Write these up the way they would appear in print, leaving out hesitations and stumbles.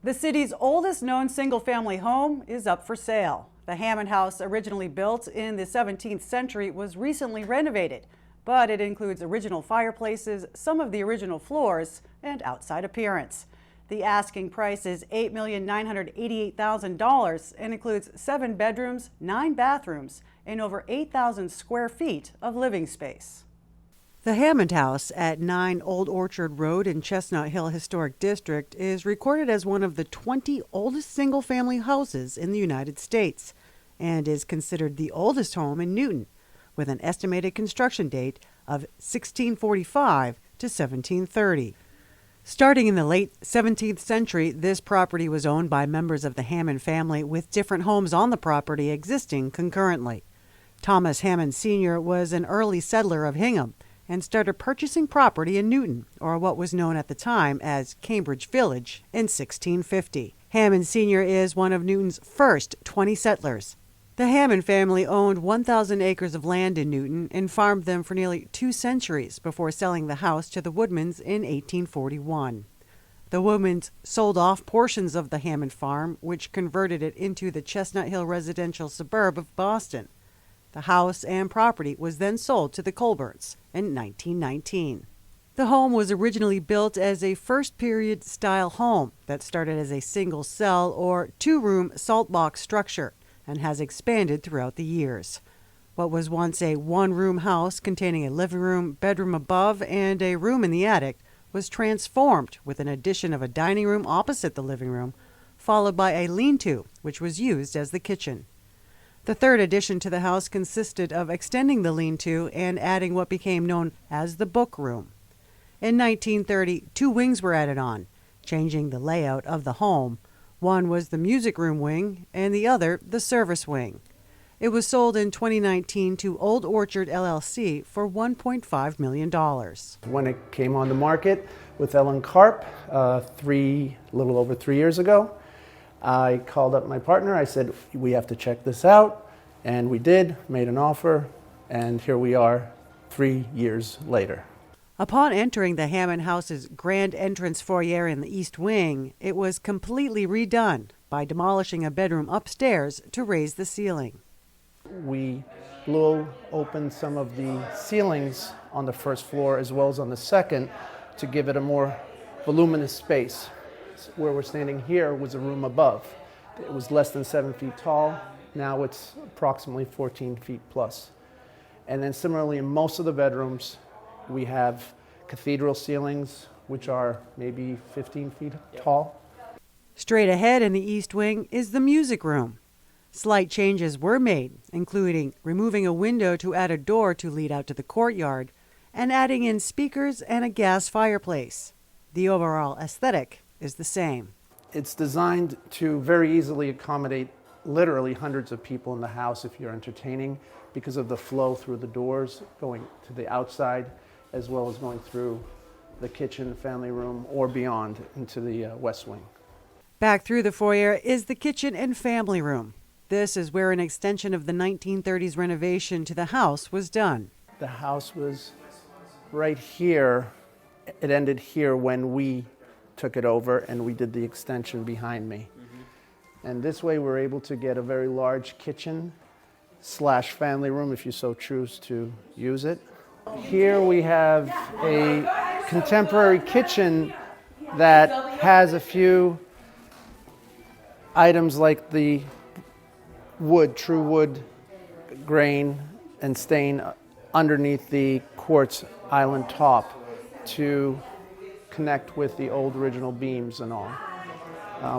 The city's oldest known single-family home is up for sale. The Hammond House, originally built in the 17th century, was recently renovated, but it includes original fireplaces, some of the original floors, and outside appearance. The asking price is $8,988,000 and includes 7 bedrooms, 9 bathrooms, and over 8,000 square feet of living space. The Hammond House at 9 Old Orchard Road in Chestnut Hill Historic District is recorded as one of the 20 oldest single-family houses in the United States and is considered the oldest home in Newton, with an estimated construction date of 1645 to 1730. Starting in the late 17th century, this property was owned by members of the Hammond family, with different homes on the property existing concurrently. Thomas Hammond Sr. was an early settler of Hingham and started purchasing property in Newton, or what was known at the time as Cambridge Village, in 1650. Hammond Sr. is one of Newton's first 20 settlers. The Hammond family owned 1,000 acres of land in Newton and farmed them for nearly 2 centuries before selling the house to the Woodmans in 1841. The Woodmans sold off portions of the Hammond farm, which converted it into the Chestnut Hill residential suburb of Boston. The house and property was then sold to the Colberts in 1919. The home was originally built as a first-period style home that started as a single-cell or 2-room salt box structure and has expanded throughout the years. What was once a 1-room house containing a living room, bedroom above, and a room in the attic was transformed with an addition of a dining room opposite the living room, followed by a lean-to, which was used as the kitchen. The third addition to the house consisted of extending the lean-to and adding what became known as the book room. In 1930, 2 wings were added on, changing the layout of the home. One was the music room wing and the other the service wing. It was sold in 2019 to Old Orchard LLC for $1.5 million. When it came on the market with Karp a little over 3 years ago, I called up my partner. I said, we have to check this out. And we did, made an offer, and here we are 3 years later. Upon entering the Hammond House's grand entrance foyer in the east wing, it was completely redone by demolishing a bedroom upstairs to raise the ceiling. We blew open some of the ceilings on the first floor as well as on the second to give it a more voluminous space. Where we're standing here was a room above. It was less than 7 feet tall. Now it's approximately 14 feet plus. And then similarly, in most of the bedrooms, we have cathedral ceilings, which are maybe 15 feet tall. Straight ahead in the east wing is the music room. Slight changes were made, including removing a window to add a door to lead out to the courtyard and adding in speakers and a gas fireplace. The overall aesthetic is the same. It's designed to very easily accommodate literally hundreds of people in the house if you're entertaining, because of the flow through the doors going to the outside as well as going through the kitchen, family room, or beyond into the west wing. Back through the foyer is the kitchen and family room. This is where an extension of the 1930s renovation to the house was done. The house was right here. It ended here when we took it over and we did the extension behind me. And this way we're able to get a very large kitchen / family room if you so choose to use it. Here we have a contemporary kitchen that has a few items like the wood, true wood grain and stain underneath the quartz island top to connect with the old original beams and all.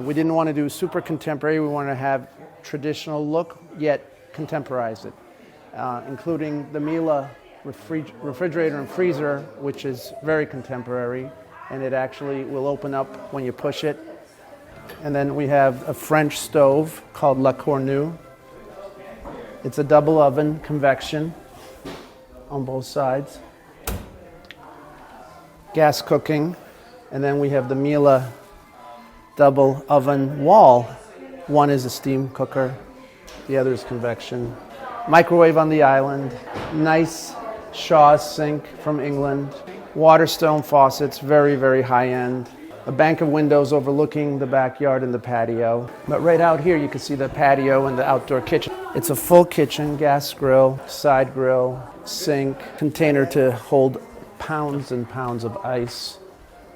We didn't want to do super contemporary. We wanted to have traditional look, yet contemporize it, including the Miele refrigerator and freezer, which is very contemporary, and it actually will open up when you push it. And then we have a French stove called La Cornue. It's a double oven, convection on both sides. Gas cooking, and then we have the Miele double oven wall. One is a steam cooker, the other is convection. Microwave on the island, nice Shaw sink from England, Waterstone faucets, very, very high end. a bank of windows overlooking the backyard and the patio. But right out here you can see the patio and the outdoor kitchen. It's a full kitchen, gas grill, side grill, sink, container to hold pounds and pounds of ice,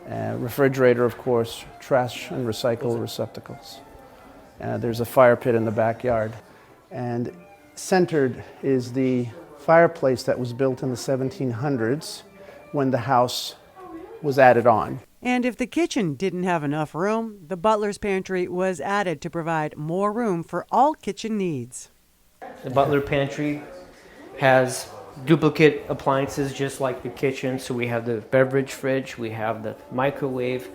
refrigerator, of course, trash and recycle receptacles. There's a fire pit in the backyard. And centered is the fireplace that was built in the 1700s when the house was added on. And if the kitchen didn't have enough room, the butler's pantry was added to provide more room for all kitchen needs. The butler pantry has duplicate appliances just like the kitchen. So we have the beverage fridge, we have the microwave,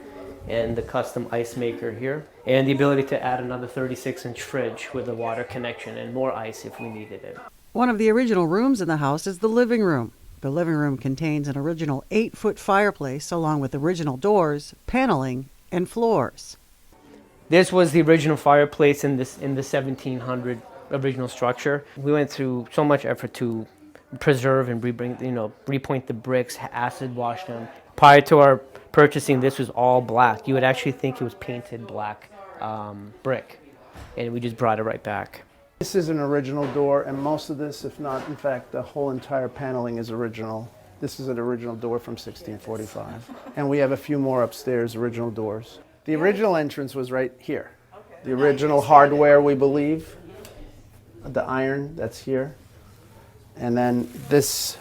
and the custom ice maker here. And the ability to add another 36-inch fridge with a water connection and more ice if we needed it. One of the original rooms in the house is the living room. The living room contains an original 8-foot fireplace along with original doors, paneling, and floors. This was the original fireplace in the 1700 original structure. We went through so much effort to preserve and repoint the bricks, acid wash them. Prior to our purchasing, this was all black. You would actually think it was painted black brick, and we just brought it right back. This is an original door, and most of this, if not, in fact, the whole entire paneling is original. This is an original door from 1645. And we have a few more upstairs, original doors. The original entrance was right here. The original hardware, we believe. The iron, that's here. And then this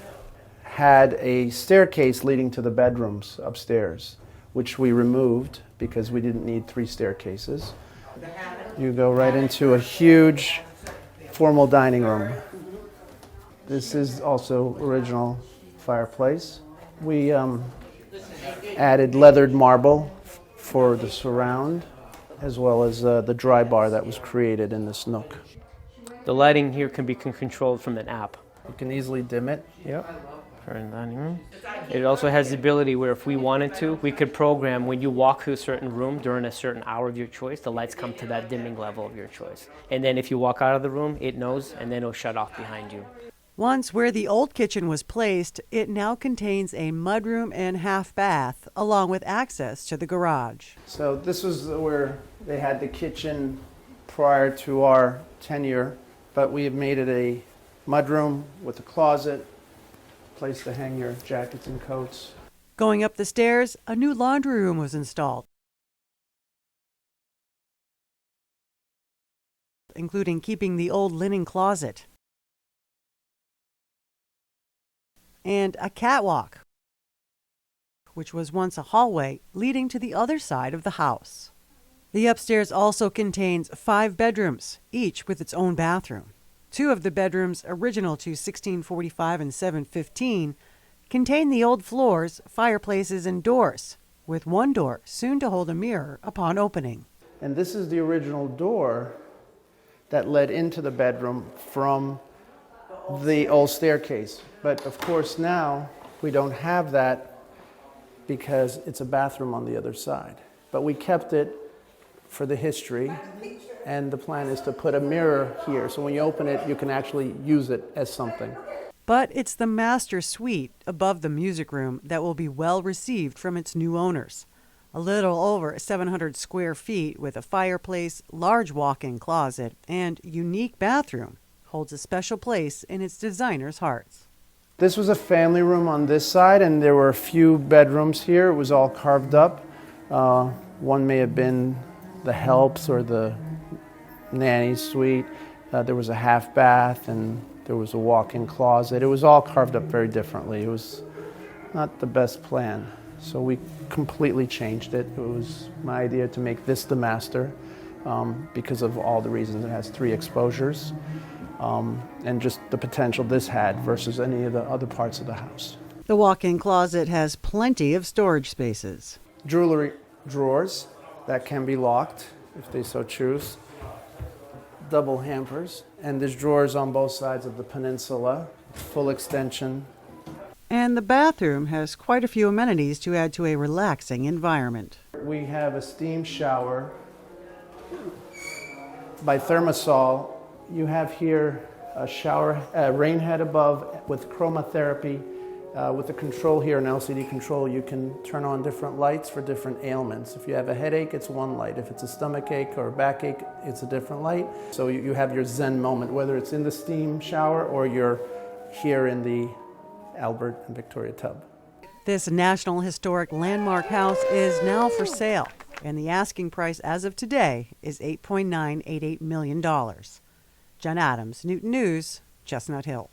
had a staircase leading to the bedrooms upstairs, which we removed because we didn't need 3 staircases. You go right into a huge formal dining room. This is also original fireplace. We added leathered marble for the surround, as well as the dry bar that was created in this nook. The lighting here can be controlled from an app. You can easily dim it. Yep. For the dining room. It also has the ability where if we wanted to, we could program when you walk through a certain room during a certain hour of your choice, the lights come to that dimming level of your choice. And then if you walk out of the room, it knows, and then it'll shut off behind you. Once where the old kitchen was placed, it now contains a mudroom and half bath, along with access to the garage. So this was where they had the kitchen prior to our tenure, but we have made it a mudroom with a closet, place to hang your jackets and coats. Going up the stairs, a new laundry room was installed, including keeping the old linen closet, and a catwalk, which was once a hallway leading to the other side of the house. The upstairs also contains 5 bedrooms, each with its own bathroom. 2 of the bedrooms, original to 1645 and 715, contain the old floors, fireplaces, and doors, with one door soon to hold a mirror upon opening. And this is the original door that led into the bedroom from the old staircase. But of course now we don't have that because it's a bathroom on the other side. But we kept it for the history. And the plan is to put a mirror here, so when you open it, you can actually use it as something. But it's the master suite above the music room that will be well received from its new owners. A little over 700 square feet with a fireplace, large walk-in closet, and unique bathroom holds a special place in its designers' hearts. This was a family room on this side, and there were a few bedrooms here. It was all carved up. One may have been the helps or the nanny's suite. There was a half bath and there was a walk-in closet. It was all carved up very differently. It was not the best plan, so we completely changed it. It was my idea to make this the master because of all the reasons. It has 3 exposures and just the potential this had versus any of the other parts of the house. The walk-in closet has plenty of storage spaces. Jewelry drawers that can be locked if they so choose. Double hampers, and there's drawers on both sides of the peninsula, full extension. And the bathroom has quite a few amenities to add to a relaxing environment. We have a steam shower by Thermosol. You have here a shower, a rain head above with chromotherapy With the control here, an LCD control, you can turn on different lights for different ailments. If you have a headache, it's one light. If it's a stomach ache or a backache, it's a different light. So you have your Zen moment, whether it's in the steam shower or you're here in the Albert and Victoria tub. This National Historic Landmark house is now for sale, and the asking price as of today is $8.988 million. Jen Adams, Newton News, Chestnut Hill.